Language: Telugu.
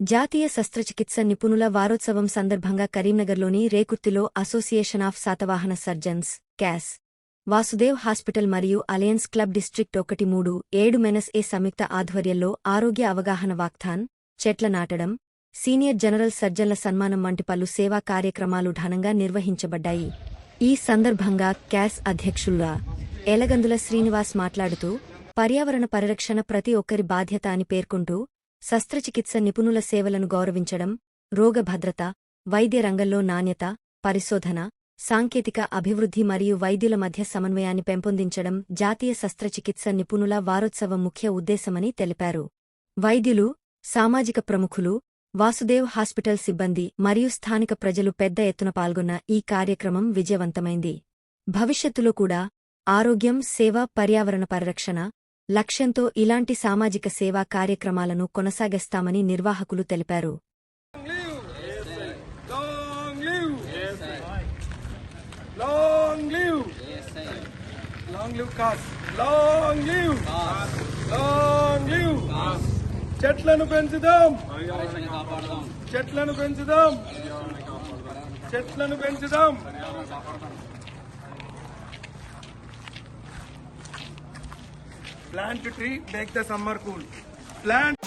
జాతీయ శస్త్రచికిత్స నిపుణుల వారోత్సవం సందర్భంగా కరీంనగర్లోని రేకుర్తిలో అసోసియేషన్ ఆఫ్ శాతవాహన సర్జన్స్ క్యాస్ వాసుదేవ్ హాస్పిటల్ మరియు అలయన్స్ క్లబ్ డిస్ట్రిక్ట్ 1-3-7 సంయుక్త ఆధ్వర్యంలో ఆరోగ్య అవగాహన వాక్థాన్, చెట్ల నాటడం, సీనియర్ జనరల్ సర్జన్ల సన్మానం వంటి పలు సేవా కార్యక్రమాలు ఘనంగా నిర్వహించబడ్డాయి. ఈ సందర్భంగా క్యాస్ అధ్యక్షులుగా ఎలగందుల శ్రీనివాస్ మాట్లాడుతూ పర్యావరణ పరిరక్షణ ప్రతి ఒక్కరి బాధ్యత అని పేర్కొంటూ శస్త్రచికిత్స నిపుణుల సేవలను గౌరవించడం, రోగ భద్రత, వైద్య రంగంలో నాణ్యత, పరిశోధన, సాంకేతిక అభివృద్ధి మరియు వైద్యుల మధ్య సమన్వయాన్ని పెంపొందించడం జాతీయ శస్త్రచికిత్స నిపుణుల వారోత్సవం ముఖ్య ఉద్దేశమని తెలిపారు. వైద్యులు, సామాజిక ప్రముఖులు, వాసుదేవ్ హాస్పిటల్ సిబ్బంది మరియు స్థానిక ప్రజలు పెద్ద ఎత్తున పాల్గొన్న ఈ కార్యక్రమం విజయవంతమైంది. భవిష్యత్తులో కూడా ఆరోగ్యం, సేవ, పర్యావరణ పరిరక్షణ లక్ష్యంతో ఇలాంటి సామాజిక సేవా కార్యక్రమాలను కొనసాగిస్తామని నిర్వాహకులు తెలిపారు. చెట్లను పెంచుదాం, చెట్లను పెంచుదాం, చెట్లను పెంచుదాం. Plant a tree, make the summer cool. Plant